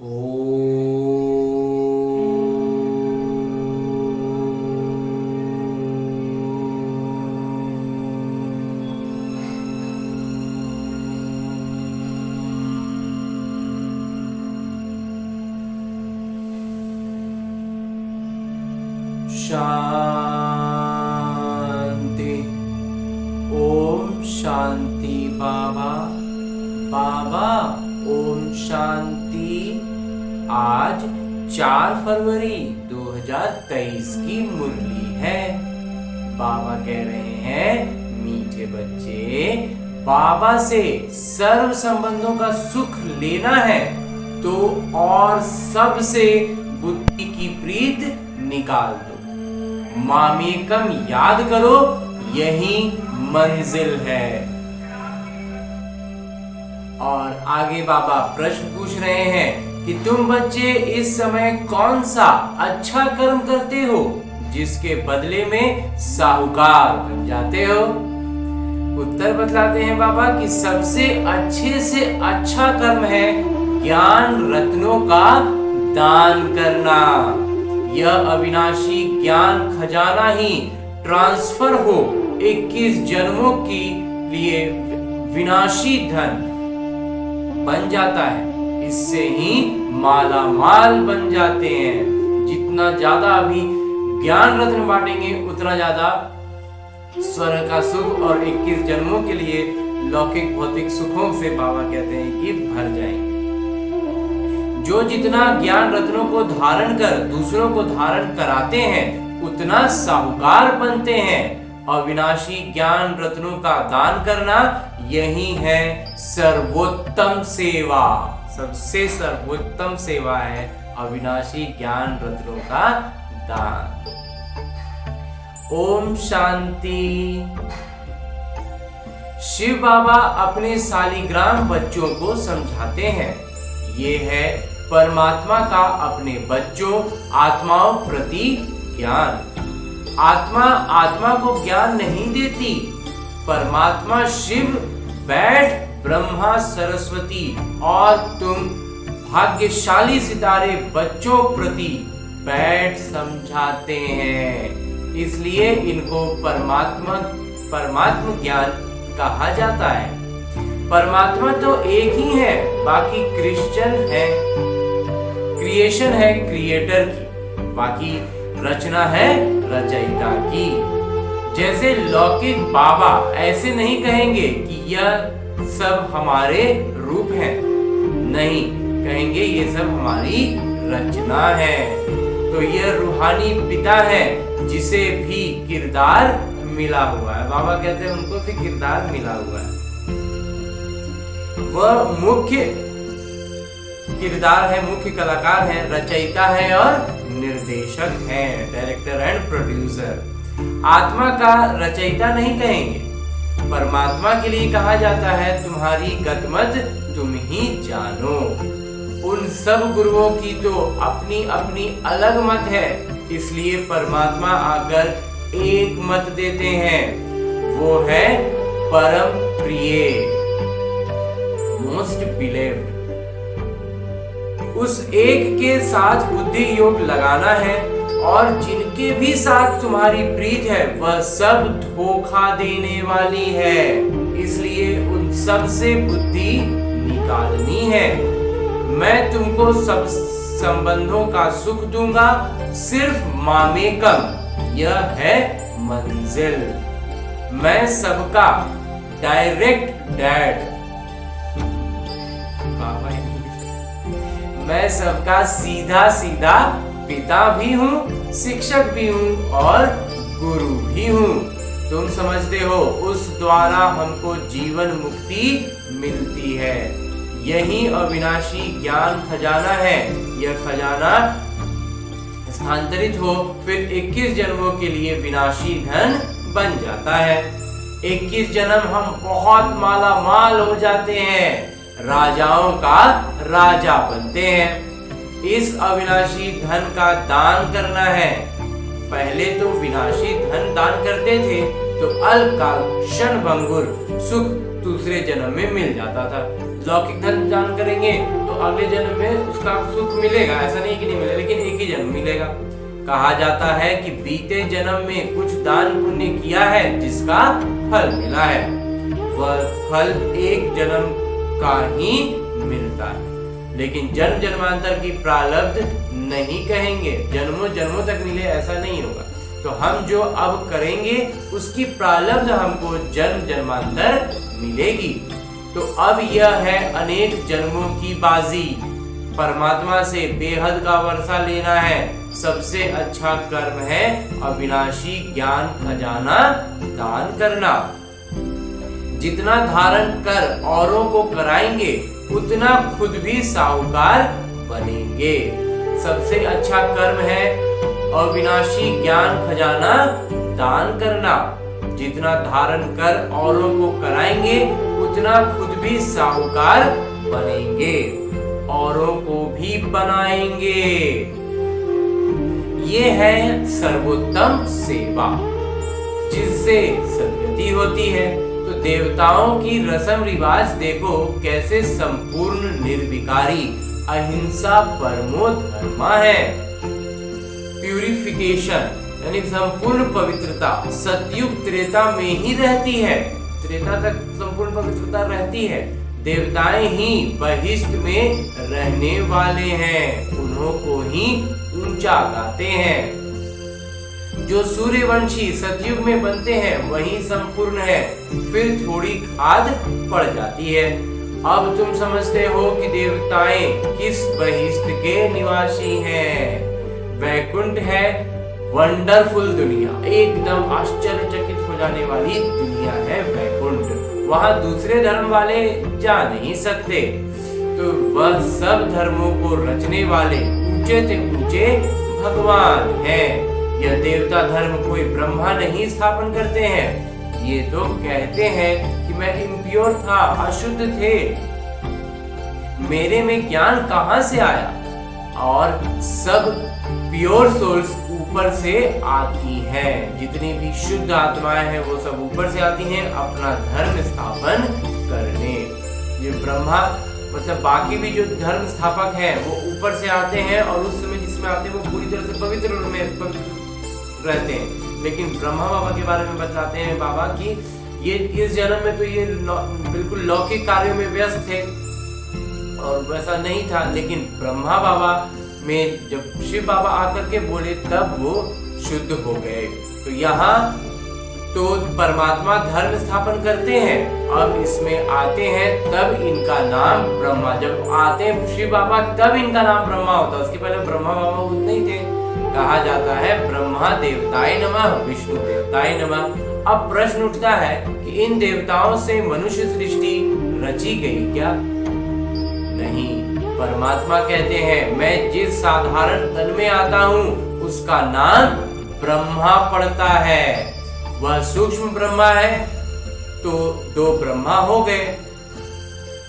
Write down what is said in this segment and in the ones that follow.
शांति। ओम शांति। बाबा बाबा ओम शांति। आज 4 फरवरी 2023 की मुरली है। बाबा कह रहे हैं, मीठे बच्चे, बाबा से सर्व संबंधों का सुख लेना है तो और सबसे बुद्धि की प्रीत निकाल दो। मामेकम याद करो, यही मंजिल है। और आगे बाबा प्रश्न पूछ रहे हैं कि तुम बच्चे इस समय कौन सा अच्छा कर्म करते हो जिसके बदले में साहूकार बन जाते हो। उत्तर बतलाते हैं बाबा कि सबसे अच्छे से अच्छा कर्म है ज्ञान रत्नों का दान करना। यह अविनाशी ज्ञान खजाना ही ट्रांसफर हो 21 जन्मों के लिए विनाशी धन बन जाता है। इससे ही माला माल बन जाते हैं। जितना ज्यादा अभी ज्ञान रत्न बांटेंगे उतना ज्यादा स्वर्ग का सुख और 21 जन्मों के लिए लौकिक भौतिक सुखों से बाबा कहते हैं कि भर जाएंगे। जो जितना ज्ञान रत्नों को धारण कर दूसरों को धारण कराते हैं उतना साहूकार बनते हैं। अविनाशी ज्ञान रत्नों का दान करना यही है सर्वोत्तम सेवा। सबसे सर्वोत्तम सेवा है अविनाशी ज्ञान रत्नों का दान। ओम शांति। शिव बाबा अपने सालिग्राम बच्चों को समझाते हैं, ये है परमात्मा का अपने बच्चों आत्माओं प्रति ज्ञान। आत्मा को ज्ञान नहीं देती। परमात्मा शिव बैठ ब्रह्मा सरस्वती और तुम भाग्यशाली सितारे बच्चों प्रति बैठ समझाते हैं। इसलिए इनको परमात्मा ज्ञान कहा जाता है। परमात्मा तो एक ही है, बाकी क्रिएशन है क्रिएटर की, बाकी रचना है रचयिता की। जैसे लौकिक बाबा ऐसे नहीं कहेंगे कि यह सब हमारे रूप हैं, नहीं कहेंगे ये सब हमारी रचना है। तो यह रूहानी पिता है जिसे भी किरदार मिला हुआ है। बाबा कहते हैं उनको भी किरदार मिला हुआ है। वह मुख्य किरदार है, मुख्य कलाकार है, रचयिता है और निर्देशक है, डायरेक्टर एंड प्रोड्यूसर। आत्मा का रचयिता नहीं कहेंगे। परमात्मा के लिए कहा जाता है तुम्हारी गतमत तुम ही जानो। उन सब गुरुओं की तो अपनी अपनी अलग मत है, इसलिए परमात्मा आकर एक मत देते हैं, वो है परम प्रिय, मोस्ट बिलीव्ड। उस एक के साथ बुद्धि योग लगाना है और जिनके भी साथ तुम्हारी प्रीत है वह सब धोखा देने वाली है, इसलिए उन सब से बुद्धि निकालनी है। मैं तुमको सब संबंधों का सुख दूंगा, सिर्फ मामेकम, यह है मंजिल। मैं सबका डायरेक्ट डैड, मैं सबका सीधा सीधा पिता भी हूँ, शिक्षक भी हूँ और गुरु भी हूँ। तुम समझते हो उस द्वारा हमको जीवन मुक्ति मिलती है। यही अविनाशी ज्ञान खजाना है। यह खजाना स्थानांतरित हो फिर 21 जन्मों के लिए विनाशी धन बन जाता है। 21 जन्म हम बहुत माला माल हो जाते हैं, राजाओं का राजा बनते हैं। इस अविनाशी धन का दान करना है। पहले तो विनाशी धन दान करते थे तो अल्पकाल क्षणभंगुर सुख दूसरे जन्म में मिल जाता था। लौकिक धन दान करेंगे तो अगले जन्म में उसका सुख मिलेगा, ऐसा नहीं कि नहीं मिलेगा, लेकिन एक ही जन्म मिलेगा। कहा जाता है कि बीते जन्म में कुछ दान पुण्य किया है जिसका फल मिला है, वह फल एक जन्म का ही मिलता है, लेकिन जन्म जन्मांतर की प्रारब्ध नहीं कहेंगे, जन्मों जन्मों तक मिले ऐसा नहीं होगा। तो हम जो अब करेंगे उसकी प्रारब्ध हमको जन्म जन्मांतर मिलेगी। तो अब यह है अनेक जन्मों की बाजी, परमात्मा से बेहद का वर्षा लेना है। सबसे अच्छा कर्म है अविनाशी ज्ञान खजाना दान करना। जितना धारण कर औरों को कराएंगे उतना खुद भी साहूकार बनेंगे। सबसे अच्छा कर्म है अविनाशी ज्ञान खजाना दान करना। जितना धारण कर औरों को कराएंगे उतना खुद भी साहूकार बनेंगे, औरों को भी बनाएंगे। ये है सर्वोत्तम सेवा जिससे सद्गति होती है। तो देवताओं की रस्म रिवाज देखो कैसे संपूर्ण निर्विकारी अहिंसा परमो धर्मा है। प्यूरिफिकेशन यानी संपूर्ण पवित्रता सतयुग त्रेता में ही रहती है, त्रेता तक संपूर्ण पवित्रता रहती है। देवताएं ही बहिष्ठ में रहने वाले हैं, उन्हों को ही ऊंचा गाते हैं। जो सूर्यवंशी सतयुग में बनते हैं वही संपूर्ण है, फिर थोड़ी खाद पड़ जाती है। अब तुम समझते हो कि देवताएं किस बहिष्ठ के निवासी हैं। वैकुंठ है वंडरफुल दुनिया, एकदम आश्चर्यचकित हो जाने वाली दुनिया है वैकुंठ। वहां दूसरे धर्म वाले जा नहीं सकते। तो वह सब धर्मों को रचने वाले ऊंचे से ऊंचे भगवान हैं। यह देवता धर्म कोई ब्रह्मा नहीं स्थापन करते हैं। ये तो कहते हैं कि मैं इम्प्योर था, अशुद्ध थे, मेरे में ज्ञान कहां से आया। और सब प्योर सोल्स ऊपर से आती हैं, जितनी भी शुद्ध आत्माएं हैं वो सब ऊपर से आती हैं अपना धर्म स्थापन करने। ये ब्रह्मा मतलब बाकी भी जो धर्म स्थापक हैं वो ऊपर से आते हैं और उस समय जिसमें आते हैं वो पूरी तरह से पवित्र रहते हैं। लेकिन ब्रह्मा बाबा के बारे में बताते हैं बाबा कि ये इस जन्म में तो ये बिल्कुल लौकिक कार्यों में व्यस्त थे और वैसा नहीं था, लेकिन ब्रह्मा बाबा में जब शिव बाबा आकर के बोले तब वो शुद्ध हो गए। तो यहाँ तो परमात्मा धर्म स्थापन करते हैं, अब इसमें आते हैं तब इनका नाम ब्रह्मा, जब आते हैं शिव बाबा तब इनका नाम ब्रह्मा होता है। उसके पहले ब्रह्मा बाबा उतने ही थे। कहा जाता है ब्रह्मा देवताय नमः, विष्णु देवताय नमः। अब प्रश्न उठता है कि इन देवताओं से मनुष्य सृष्टि रची गई क्या? नहीं। परमात्मा कहते हैं मैं जिस साधारण तन में आता हूँ उसका नाम ब्रह्मा पड़ता है। वह सूक्ष्म ब्रह्मा है तो दो ब्रह्मा हो गए।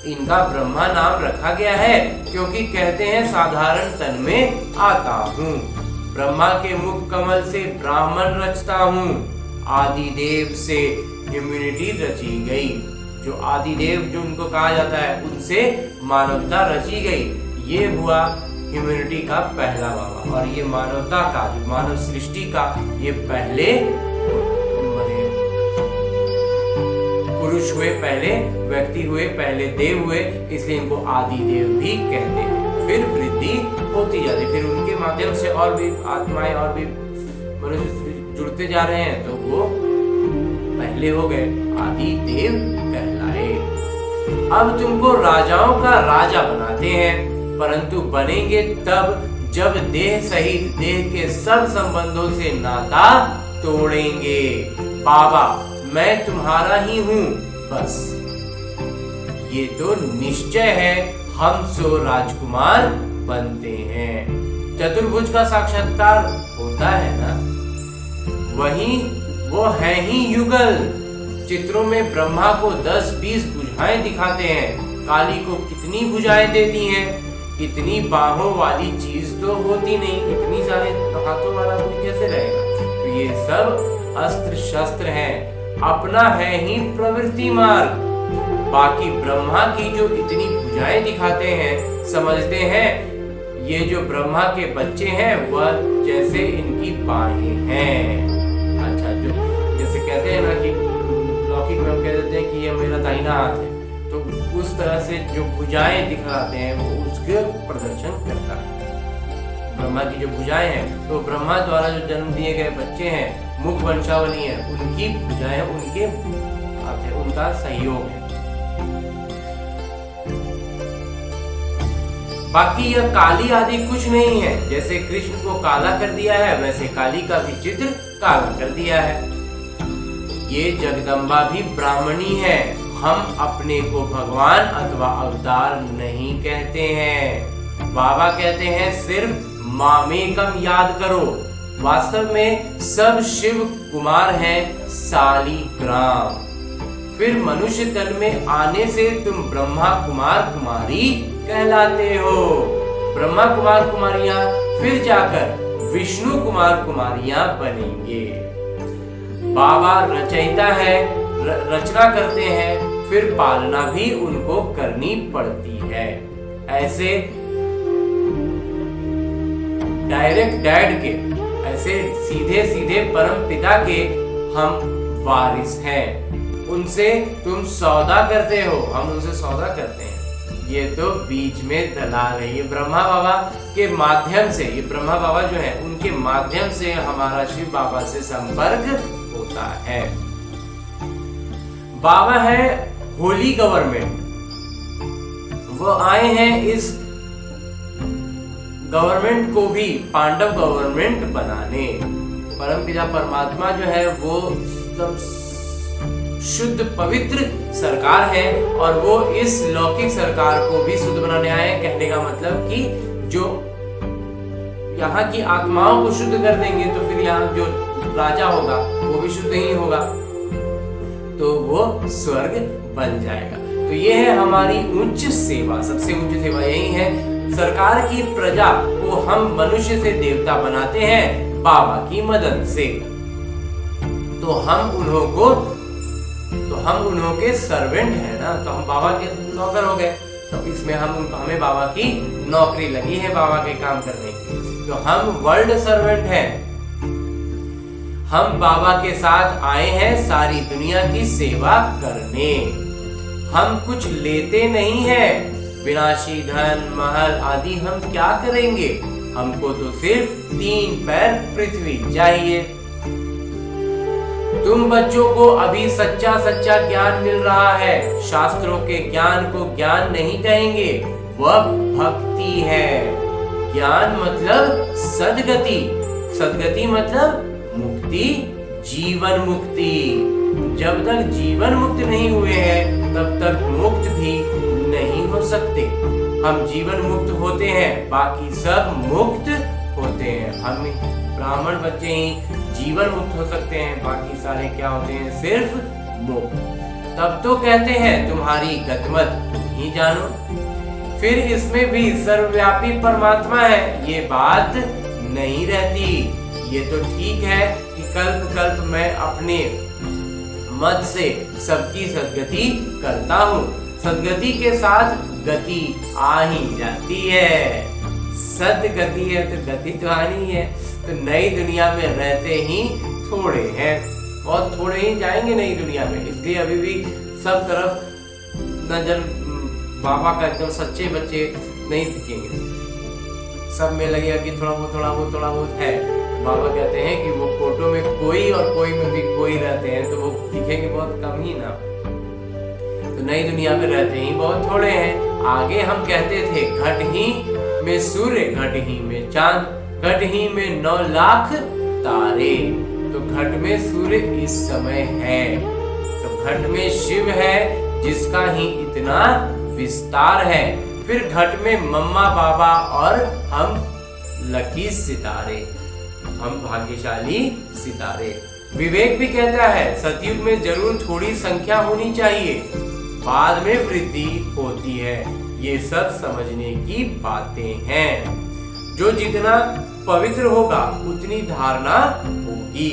इनका ब्रह्मा नाम रखा गया है क्योंकि कहते हैं साधारण तन में आता हूँ। ब्रह्मा के मुख कमल से ब्राह्मण रचता हूँ। आदिदेव से ह्यूमैनिटी रची गई। जो आदिदेव जो उनको कहा जाता है उनसे मानवता रची गई। ये हुआ ह्यूमैनिटी का पहला बाबा। और ये मानवता का जो मानव सृष्टि का ये पहले पुरुष हुए, पहले व्यक्ति हुए, पहले देव हुए, इसलिए इनको आदिदेव भी कहते हैं। फिर वृद्धि होती जाती, फिर उनके माध्यम से और भी आत्माएं और भी मनुष्य जुड़ते जा रहे हैं तो वो पहले हो गए, आदिदेव कहलाए। अब तुमको राजाओं का राजा बनाते हैं, परंतु बनेंगे तब जब देह सहित देह के सब संबंधों से नाता तोड़ेंगे। बाबा मैं तुम्हारा ही हूँ बस, ये तो निश्चय है। हम सो राजकुमार बनते हैं। चतुर्भुज का साक्षात्कार होता है ना, वही वो है ही युगल। चित्रों में ब्रह्मा को 10-20 भुजाएं दिखाते हैं। काली को कितनी भुजाएं देती हैं? इतनी बाहों वाली चीज तो होती नहीं, इतनी सारे हाथों वाला कोई कैसे रहेगा? तो ये सब अस्त्र शस्त्र हैं, अपना है ही प्रवृत्ति मार्ग। बाकी ब्रह्मा की जो इतनी भुजाएं दिखाते हैं समझते हैं ये जो ब्रह्मा के बच्चे हैं वह जैसे इनकी बाहें हैं। अच्छा, जो जैसे कहते हैं ना कि लौकिक में हम कह देते हैं कि ये मेरा दाहिना हाथ है, तो उस तरह से जो भुजाएं दिखाते हैं वो उसके प्रदर्शन करता है। ब्रह्मा की जो भुजाएं हैं, तो ब्रह्मा द्वारा जो जन्म दिए गए बच्चे हैं, मुख वंशावली है, उनकी भुजाएं उनके हाथ है, उनका सहयोग है। बाकी यह काली आदि कुछ नहीं है। जैसे कृष्ण को काला कर दिया है, वैसे काली का भी चित्र काला कर दिया है। ये जगदम्बा भी ब्राह्मणी है। हम अपने को भगवान अथवा अवतार नहीं कहते हैं। बाबा कहते हैं सिर्फ मामेकम याद करो। वास्तव में सब शिव कुमार हैं सालीग्राम। फिर मनुष्य तन में आने से तुम ब्रह्मा कुमार कुमारी कहलाते हो। ब्रह्मा कुमार कुमारियां फिर जाकर विष्णु कुमार कुमारियां बनेंगे। बाबा रचयिता है, रचना करते हैं, फिर पालना भी उनको करनी पड़ती है। ऐसे डायरेक्ट डैड के, ऐसे सीधे सीधे परम पिता के हम वारिस हैं। उनसे तुम सौदा करते हो, हम उनसे सौदा करते हैं। ये तो बीच में दलाल है। ये ब्रह्मा बाबा के माध्यम से, ये ब्रह्मा बाबा जो है उनके माध्यम से हमारा शिव बाबा से संपर्क होता है। बाबा है होली गवर्नमेंट। वो आए हैं इस गवर्नमेंट को भी पांडव गवर्नमेंट बनाने। परमपिता परमात्मा जो है वो शुद्ध पवित्र सरकार है और वो इस लौकिक सरकार को भी शुद्ध बनाने आए हैं। कहने का मतलब कि जो यहाँ की आत्माओं को शुद्ध कर देंगे तो फिर यहाँ जो राजा होगा वो भी शुद्ध ही होगा, तो वो स्वर्ग बन जाएगा। तो ये है हमारी उच्च सेवा। सबसे उच्च सेवा यही है। सरकार की प्रजा को हम मनुष्य से देवता बनाते हैं बाबा की मदद से। तो हम उन्हों के सर्वेंट हैं ना, तो हम बाबा के नौकर हो गए। तो इसमें हमें बाबा की नौकरी लगी है, बाबा के काम करने की। तो हम वर्ल्ड सर्वेंट हैं। हम बाबा के साथ आए हैं सारी दुनिया की सेवा करने। हम कुछ लेते नहीं हैं। विनाशी धन महल आदि हम क्या करेंगे? हमको तो सिर्फ 3 पैर पृथ्वी चाहिए। तुम बच्चों को अभी सच्चा सच्चा ज्ञान मिल रहा है। शास्त्रों के ज्ञान को ज्ञान नहीं कहेंगे, वह भक्ति है। ज्ञान मतलब सद्गति, सद्गति मतलब मुक्ति, जीवन मुक्ति। जब तक जीवन मुक्त नहीं हुए हैं तब तक मुक्त भी नहीं हो सकते। हम जीवन मुक्त होते हैं, बाकी सब मुक्त होते हैं। हम ब्राह्मण बच्चे ही जीवन मुक्त हो सकते हैं, बाकी सारे क्या होते हैं? सिर्फ मुक्त। तब तो कहते हैं तुम्हारी गतमत तुम ही जानो। फिर इसमें भी सर्वव्यापी परमात्मा है, ये बात नहीं रहती। ये तो ठीक है कि कल्प कल्प मैं अपने मत से सबकी सद्गति करता हूँ। सद्गति के साथ गति आ ही जाती है। सद्गति है तो गति तो आनी है। तो नई दुनिया में रहते ही थोड़े हैं, बहुत थोड़े ही जाएंगे नई दुनिया में। इसलिए अभी भी सब तरफ नजर बाबा का एकदम सच्चे बच्चे नहीं दिखेंगे। सब में लगेगा कि थोड़ा बहुत है। बाबा कहते हैं कि वो फोटो में कोई और कोई में भी कोई रहते हैं, तो वो दिखेंगे बहुत कम ही ना। तो नई दुनिया में रहते ही बहुत थोड़े हैं। आगे हम कहते थे घट ही में सूर्य, घट ही में चांद, घट ही में 9 लाख तारे। तो घट में सूर्य इस समय है, तो घट में शिव है जिसका ही इतना विस्तार है। फिर घट में मम्मा बाबा और हम लकी सितारे, हम भाग्यशाली सितारे। विवेक भी कहता है सतयुग में जरूर थोड़ी संख्या होनी चाहिए, बाद में वृद्धि होती है। ये सब समझने की बातें हैं। जो जितना पवित्र होगा उतनी धारणा होगी।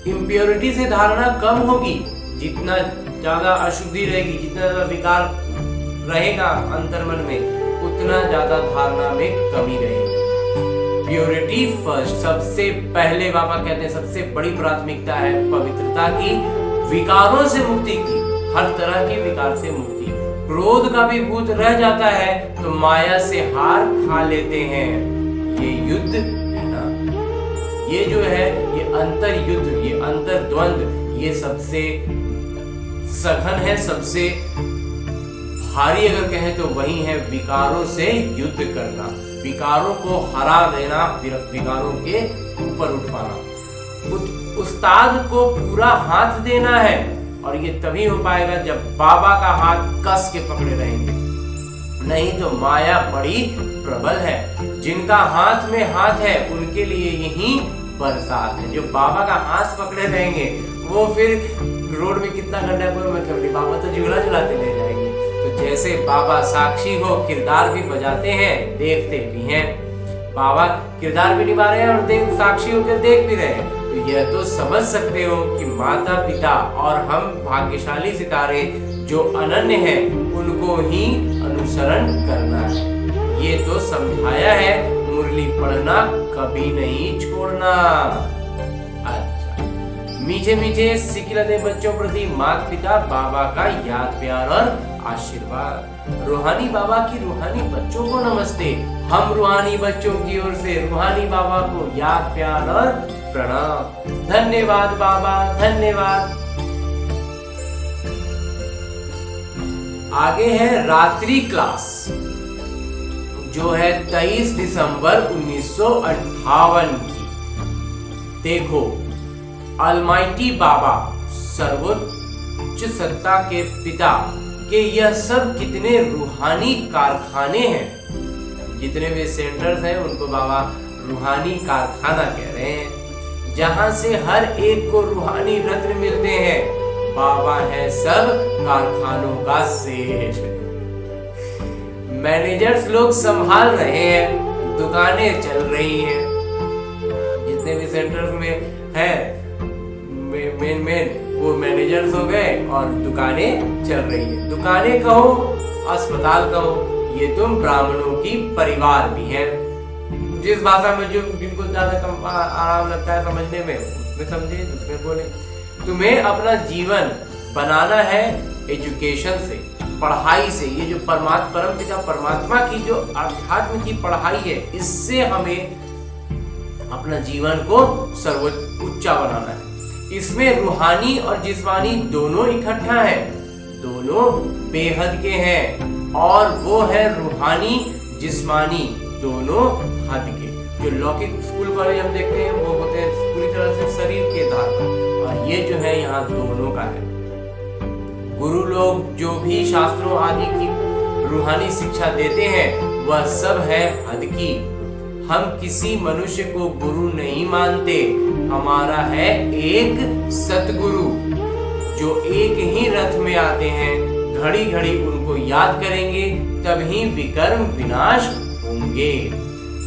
इम्प्योरिटी से धारणा कम होगी। जितना ज्यादा अशुद्धि रहेगी, जितना ज्यादा विकार रहेगा अंतर्मन में, उतना ज्यादा धारणा में कमी रहेगी। प्योरिटी फर्स्ट, सबसे पहले बाबा कहते हैं सबसे बड़ी प्राथमिकता है पवित्रता की, विकारों से मुक्ति की, हर तरह के विकार से मुक्ति। क्रोध का भी भूत रह जाता है तो माया से हार खा लेते हैं। ये युद्ध है ना, ये जो है ये अंतर युद्ध, ये अंतर द्वंद, ये सबसे सघन है, सबसे भारी अगर कहें तो वही है विकारों से युद्ध करना, विकारों को हरा देना, विकारों के ऊपर उठ पाना। उस्ताद को पूरा हाथ देना है और ये तभी हो पाएगा जब बाबा का हाथ कस के पकड़े रहेंगे, नहीं तो माया बड़ी प्रबल है। जिनका हाथ में हाथ है उनके लिए यही बरसात है। जो बाबा का हाथ पकड़े रहेंगे वो फिर रोड में कितना गड्ढा कोई मतलब नहीं, बाबा तो झूला झुलाते ले जाएंगे। तो जैसे बाबा साक्षी हो किरदार भी बजाते हैं, देखते भी हैं, बाबा किरदार भी निभा रहे हैं और साक्षी होकर देख भी रहे हैं। तो यह तो समझ सकते हो कि माता पिता और हम भाग्यशाली सितारे जो अनन्य हैं उनको ही अनुसरण करना है। ये तो समझाया है, मुरली पढ़ना कभी नहीं छोड़ना। अच्छा, मीठे मीठे सिकिलते बच्चों प्रति माता पिता बाबा का याद प्यार और आशीर्वाद। रूहानी बाबा की रूहानी बच्चों को नमस्ते। हम रूहानी बच्चों की ओर से रूहानी बाबा को याद प्यार और प्रणाम। धन्यवाद बाबा, धन्यवाद। आगे है रात्रि क्लास जो है 23 दिसंबर 1958 की। देखो, अलमाइटी बाबा सर्वोच्च सत्ता के पिता के यह सब कितने रूहानी कारखाने हैं। जितने भी सेंटर्स हैं उनको बाबा रूहानी कारखाना कह रहे हैं, जहां से हर एक को रूहानी रत्न मिलते हैं। बाबा है सब कारखानों का सेठ। मैनेजर्स लोग संभाल रहे हैं, दुकानें चल रही हैं। जितने भी सेंटर्स में है मेन वो मैनेजर्स हो गए और दुकानें चल रही है। दुकानें कहो, अस्पताल कहो, ये तुम ब्राह्मणों की परिवार भी हैं। जिस भाषा में जो जिनको ज्यादा आराम लगता है समझने में उसमें समझे, उसमें बोले। तुम्हें अपना जीवन बनाना है एजुकेशन से, पढ़ाई से। ये जो परम पिता परमात्मा की जो अध्यात्म की पढ़ाई है, इससे हमें अपना जीवन को सर्वोच्च ऊंचा बनाना है। इसमें रूहानी और जिस्मानी दोनों इकट्ठा है, दोनों बेहद के हैं, और वो है रूहानी जिस्मानी दोनों हद के। जो लौकिक स्कूल कॉलेज हम देखते हैं वो होते हैं पूरी तरह से शरीर के आधार पर, और ये जो है यहाँ दोनों का है। गुरु लोग जो भी शास्त्रों आदि की रूहानी शिक्षा देते हैं वह सब है हद की। हम किसी मनुष्य को गुरु नहीं मानते, हमारा है एक सतगुरु जो एक ही रथ में आते हैं। घड़ी घड़ी उनको याद करेंगे तभी विकर्म विनाश होंगे।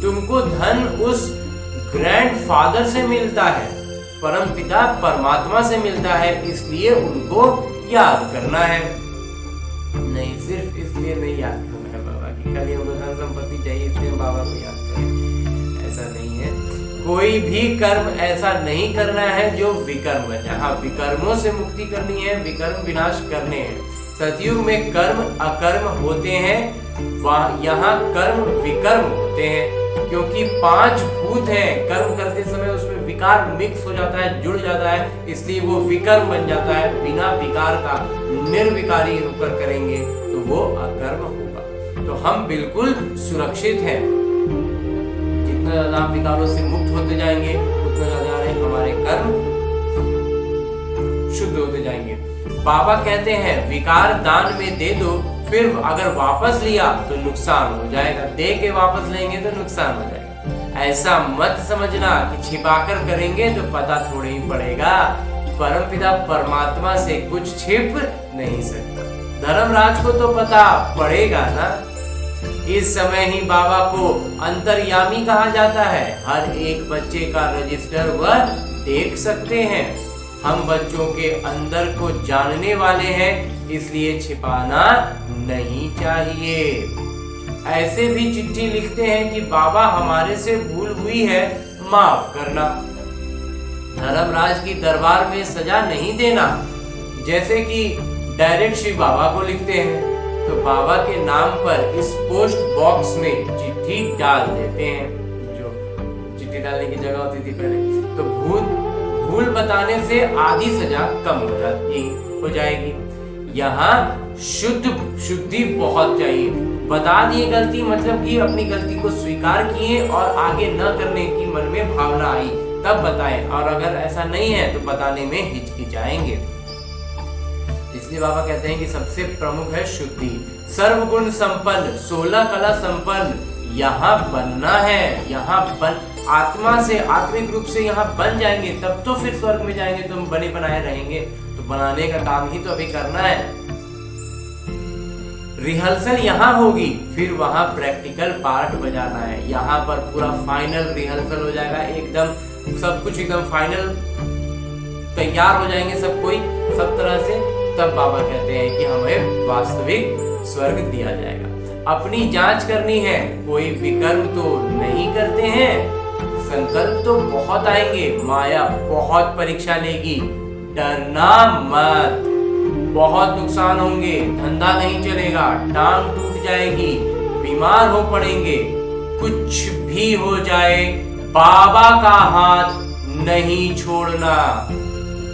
तुमको धन उस ग्रैंडफादर से मिलता है, परम पिता परमात्मा से मिलता है, इसलिए उनको याद करना है। नहीं, सिर्फ इसलिए नहीं याद करना है बाबा की कल हमको धन संपत्ति चाहिए इसलिए बाबा को याद करें, ऐसा नहीं है। कोई भी कर्म ऐसा नहीं करना है जो विकर्म बने। हाँ, विकर्मों से मुक्ति करनी है, विकर्म विनाश करने हैं। सतयुग में कर्म अकर्म होते हैं, यहाँ कर्म विकर्म होते हैं, क्योंकि 5 भूत हैं। कर्म करते समय उसमें विकार मिक्स हो जाता है, जुड़ जाता है, इसलिए वो विकर्म बन जाता है। बिना विकार का निर्विकारी होकर करेंगे तो वो अकर्म होगा। तो हम बिल्कुल सुरक्षित हैं। जितना ज्यादा हम विकारों से मुक्त होते जाएंगे उतना ज्यादा हमारे कर्म शुद्ध होते जाएंगे। बाबा कहते हैं विकार दान में दे दो, फिर अगर वापस लिया तो नुकसान हो जाएगा, दे के वापस लेंगे तो नुकसान हो जाएगा। ऐसा मत समझना कि छिपाकर करेंगे तो पता थोड़ी ही पड़ेगा। परमपिता परमात्मा से कुछ छिप नहीं सकता। धर्मराज को तो पता पड़ेगा ना। इस समय ही बाबा को अंतर्यामी कहा जाता है। हर एक बच्चे का रजिस्टर वह देख सकते हैं। हम बच्चों के अंदर को जानने वाले हैं, इसलिए छिपाना नहीं चाहिए। ऐसे भी चिट्ठी लिखते हैं कि बाबा हमारे से भूल हुई है, माफ करना। धर्मराज की दरबार में सजा नहीं देना, जैसे कि डायरेक्ट शिव बाबा को लिखते हैं तो बाबा के नाम पर इस पोस्ट बॉक्स में चिट्ठी डाल देते हैं, जो चिट्ठी डालने की जगह होती थी पहले। तो भूल बताने से आधी सजा कम हो जाएगी। यहाँ शुद्धि बहुत चाहिए। बता दिए गलती, मतलब कि अपनी गलती को स्वीकार किए और आगे न करने की मन में भावना आई तब बताएं, और अगर ऐसा नहीं है तो बताने में हिचकिचाएंगे। इसलिए बाबा कहते हैं कि सबसे प्रमुख है शुद्धि। सर्वगुण संपन्न, 16 कला संपन्न यहाँ बनना है। यहाँ आत्मा से, आत्मिक रूप से यहाँ बन जाएंगे तब तो फिर स्वर्ग में जाएंगे, तो हम बने बनाए रहेंगे। तो बनाने का काम ही तो अभी करना है। रिहर्सल यहाँ होगी, फिर वहां प्रैक्टिकल पार्ट बजाना है। यहाँ पर पूरा फाइनल रिहर्सल हो जाएगा, एकदम सब कुछ एकदम फाइनल तैयार हो जाएंगे सब तरह से। तब बाबा कहते हैं कि हमें वास्तविक स्वर्ग दिया जाएगा। अपनी जांच करनी है, कोई विकर्म तो नहीं करते हैं। संकल्प तो बहुत आएंगे, माया बहुत परीक्षा लेगी, डरना मत। बहुत नुकसान होंगे, धंधा नहीं चलेगा, टांग टूट जाएगी, बीमार हो पड़ेंगे, कुछ भी हो जाए बाबा का हाथ नहीं छोड़ना।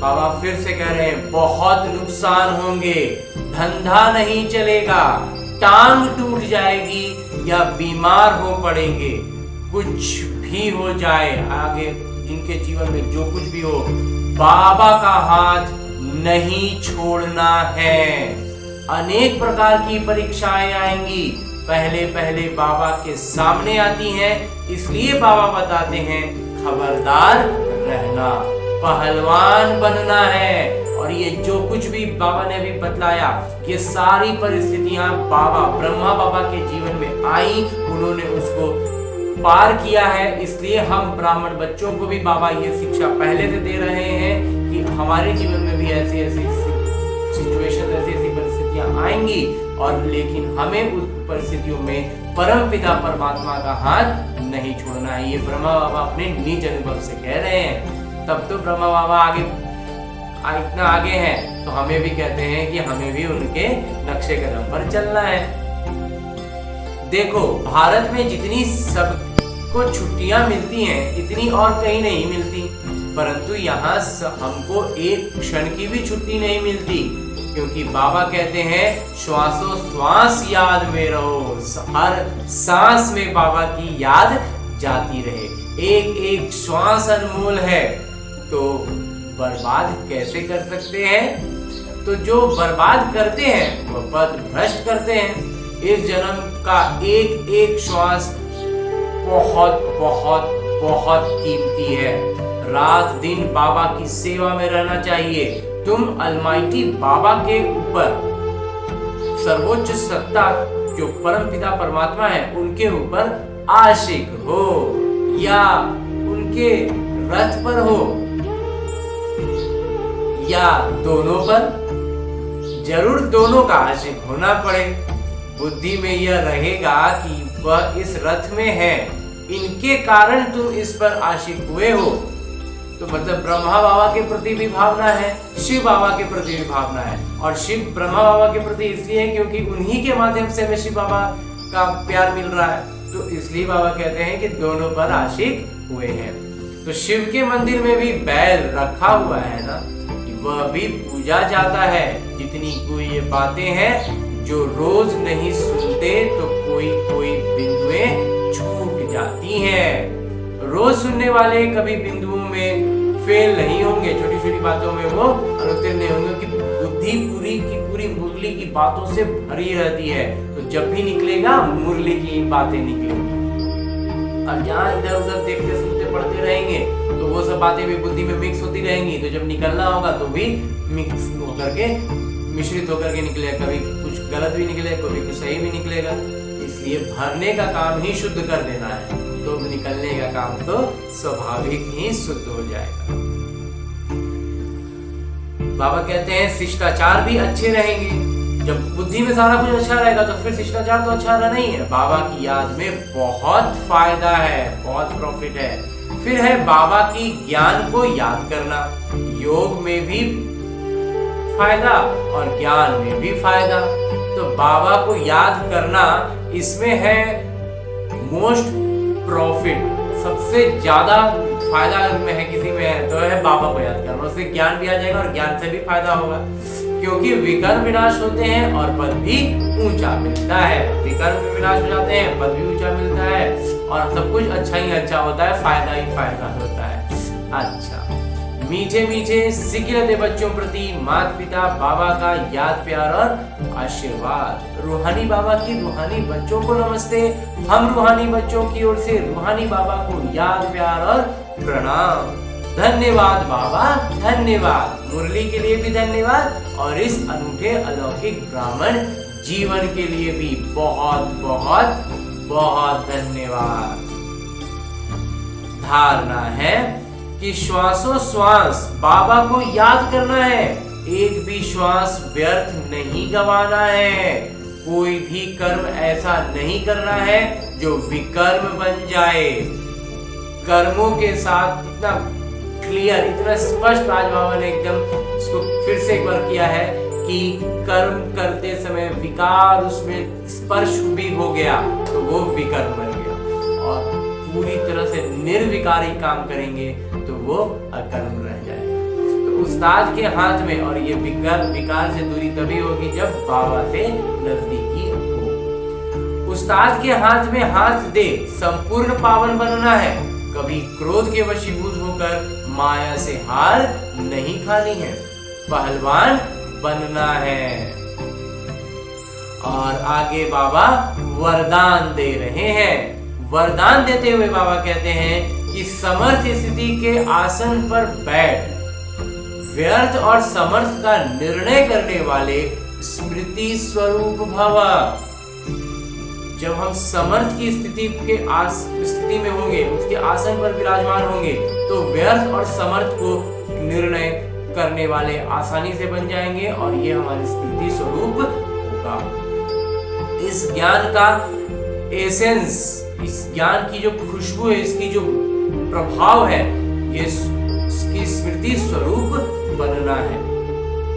बाबा फिर से कह रहे हैं, बहुत नुकसान होंगे, धंधा नहीं चलेगा, टांग टूट जाएगी या बीमार हो पड़ेंगे, कुछ भी हो जाए आगे इनके जीवन में, जो कुछ भी हो, बाबा का हाथ नहीं छोड़ना है। अनेक प्रकार की परीक्षाएं आएंगी, पहले बाबा के सामने आती हैं, इसलिए बाबा बताते हैं खबरदार रहना, पहलवान बनना है। और ये जो कुछ भी बाबा ने अभी बतलाया, ये सारी परिस्थितियां ब्रह्मा बाबा के जीवन में आई, उन्होंने उसको पार किया है। इसलिए हम ब्राह्मण बच्चों को भी बाबा ये शिक्षा पहले से दे रहे हैं कि हमारे जीवन में भी ऐसी सिचुएशन, ऐसी परिस्थितियां आएंगी, और लेकिन हमें उस परिस्थितियों में परम पिता परमात्मा का हाथ नहीं छोड़ना है। ये ब्रह्मा बाबा अपने निज अनुभव से कह रहे हैं। तब तो ब्रह्मा बाबा इतना आगे हैं, तो हमें भी कहते हैं कि हमें भी उनके नक्शे कदम पर चलना है। देखो, भारत में जितनी सबको छुट्टियां मिलती हैं, इतनी और कहीं नहीं मिलती, परंतु यहाँ हमको एक क्षण की भी छुट्टी नहीं मिलती, क्योंकि बाबा कहते हैं श्वासोश्वास याद में रहो, हर सांस में बाबा की याद जाती रहे, एक एक श्वास अनमोल है। तो बर्बाद कैसे कर सकते हैं? तो जो बर्बाद करते हैं वह पद भ्रष्ट करते हैं। इस जन्म का एक एक श्वास बहुत बहुत बहुत कीमती है। रात दिन बाबा की सेवा में रहना चाहिए। तुम अलमाइटी बाबा के ऊपर, सर्वोच्च सत्ता जो परम पिता परमात्मा है, उनके ऊपर आशिक हो या उनके रथ पर हो या दोनों पर, जरूर दोनों का आशिक होना पड़े। बुद्धि में यह रहेगा कि वह इस रथ में है, इनके कारण तुम इस पर आशिक हुए हो, तो मतलब ब्रह्मा बाबा के प्रति भी भावना है, शिव बाबा के प्रति भी भावना है। और शिव ब्रह्मा बाबा के प्रति इसलिए है क्योंकि उन्हीं के माध्यम से हमें शिव बाबा का प्यार मिल रहा है, तो इसलिए बाबा कहते हैं कि दोनों पर आशिक हुए हैं। तो शिव के मंदिर में भी बैल रखा हुआ है ना, वह भी पूजा जाता है। जितनी कोई ये बातें हैं जो रोज नहीं सुनते, तो कोई कोई बिंदुएं छूट जाती हैं। रोज सुनने वाले कभी बिंदुओं में फेल नहीं होंगे, छोटी छोटी बातों में वो अनुत्तीर्ण नहीं होंगे, कि बुद्धि पूरी की पूरी मुरली की बातों से भरी रहती है। तो जब भी निकलेगा मुरली की बातें निकलेंगी, और जहाँ इधर उधर देखते सुनते पढ़ते रहेंगे तो वो सब बातें भी बुद्धि में मिक्स होती रहेंगी। तो जब निकलना होगा तो भी मिक्स होकर के, मिश्रित होकर के निकलेगा, कभी कुछ गलत भी निकलेगा, कभी कुछ सही भी निकलेगा। इसलिए भरने का काम ही शुद्ध कर देना है, तो निकलने का काम तो स्वाभाविक ही शुद्ध हो जाएगा। बाबा कहते हैं शिष्टाचार भी अच्छे रहेंगे। जब बुद्धि में सारा कुछ अच्छा रहेगा तो फिर शिष्टाचार तो अच्छा रहना ही है। बाबा की याद में बहुत फायदा है, बहुत प्रॉफिट है। फिर है बाबा की ज्ञान को याद करना। योग में भी फायदा और ज्ञान में भी फायदा। तो बाबा को याद करना इसमें है मोस्ट प्रॉफिट, सबसे ज्यादा फायदा अगर में है किसी में है तो है बाबा को याद करना। उससे ज्ञान भी आ जाएगा और ज्ञान से भी फायदा होगा, क्योंकि विकर्म विनाश होते हैं और पद भी ऊंचा मिलता है। विकर्म भी विनाश हो जाते हैं, पद भी ऊंचा मिलता है और सब कुछ अच्छा ही अच्छा होता है, फायदा ही फायदा होता है। अच्छा, मीठे मीठे सिकिलते बच्चों प्रति माता पिता बाबा का याद प्यार और आशीर्वाद। रूहानी बाबा की रूहानी बच्चों को नमस्ते। हम रूहानी बच्चों की ओर से रूहानी बाबा को याद प्यार और प्रणाम। धन्यवाद बाबा, धन्यवाद। मुरली के लिए भी धन्यवाद और इस अनूठे अलौकिक ब्राह्मण जीवन के लिए भी बहुत बहुत बहुत धन्यवाद। धारणा है कि श्वासोश्वास बाबा को याद करना है, एक भी श्वास व्यर्थ नहीं गंवाना है। कोई भी कर्म ऐसा नहीं करना है जो विकर्म बन जाए। कर्मों के साथ इतना क्लियर, इतना स्पष्ट आज बाबा ने एकदम इसको फिर से एक बार किया है कि कर्म करते समय विकार उसमें स्पर्श भी हो गया तो वो विकर्म बन गया, और पूरी तरह से निर्विकारी काम करेंगे तो वो अकर्म रह जाएगा। तो उस्ताद के हाथ में, और ये विकार से दूरी तभी होगी जब बाबा से नजदीकी हो। उस्ताद के हाथ में हाथ दे संपूर्ण पावन बनना है। कभी क्रोध के वशीभूत होकर माया से हार नहीं खानी है, पहलवान बनना है। और आगे बाबा वरदान दे रहे हैं। वरदान देते हुए बाबा कहते हैं कि समर्थ स्थिति के आसन पर बैठ, व्यर्थ और समर्थ का निर्णय करने वाले स्मृति स्वरूप भव। जब हम समर्थ की स्थिति में होंगे, उसके आसन पर विराजमान होंगे, तो व्यर्थ और समर्थ को निर्णय करने वाले आसानी से बन जाएंगे और ये हमारी स्मृति स्वरूप होगा। इस ज्ञान का एसेंस, इस ज्ञान की जो खुशबू है, इसकी जो प्रभाव है, ये इसकी स्मृति स्वरूप बनना है।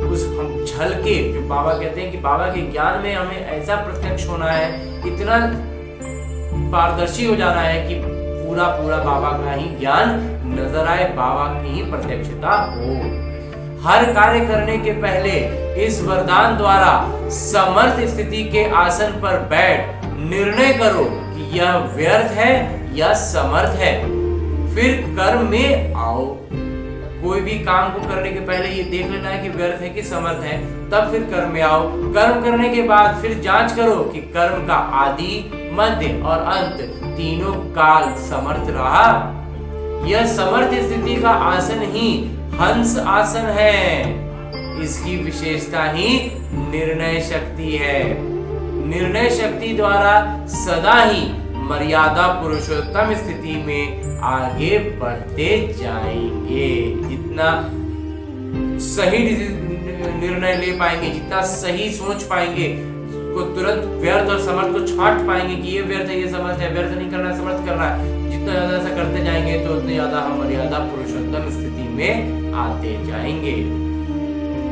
उस हम झलके, जो बाबा कहते हैं कि बाबा के ज्ञान में हमें ऐसा प्रत्यक्ष होना है, इतना पारदर्शी हो जाना है कि पूरा पूरा बाबा का ही ज्ञान नजर आए, बाबा की ही प्रत्यक्षता हो। हर कार्य करने के पहले इस वरदान द्वारा समर्थ स्थिति के आसन पर बैठ निर्णय करो कि यह व्यर्थ है या समर्थ है, फिर कर्म में आओ। कोई भी काम को करने के पहले ये देख लेना है कि व्यर्थ है कि समर्थ है, तब फिर कर्म में आओ। कर्म करने के बाद फिर जांच करो कि कर्म का आदि, मध्य और अंत तीनों काल समर्थ रहा। यह समर्थ स्थिति का आसन ही हंस आसन है। इसकी विशेषता ही निर्णय शक्ति है। निर्णय शक्ति द्वारा सदा ही मर्यादा पुरुषोत्तम स्थिति में आगे बढ़ते जाएंगे। जितना सही निर्णय ले पाएंगे, जितना सही सोच पाएंगे, को तुरंत व्यर्थ और समर्थ को छांट पाएंगे कि ये व्यर्थ है, ये समर्थ है, व्यर्थ नहीं करना है, समर्थ करना है। जितना ज्यादा ऐसा करते जाएंगे तो उतने ज्यादा हम मर्यादा पुरुषोत्तम स्थिति में आते जाएंगे।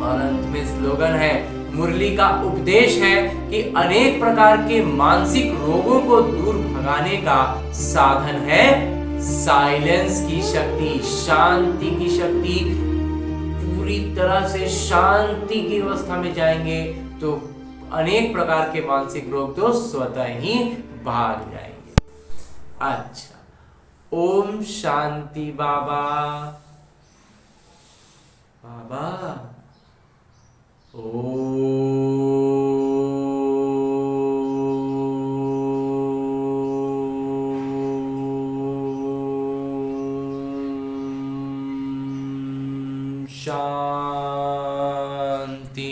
और अंत में स्लोगन है, मुरली का उपदेश है कि अनेक प्रकार के मानसिक रोगों को दूर भगाने का साधन है साइलेंस की शक्ति, शांति की शक्ति। पूरी तरह से शांति की अवस्था में जाएंगे तो अनेक प्रकार के मानसिक रोग तो स्वतः ही भाग जाएंगे। अच्छा, ओम शांति बाबा। बाबा ओम शांति।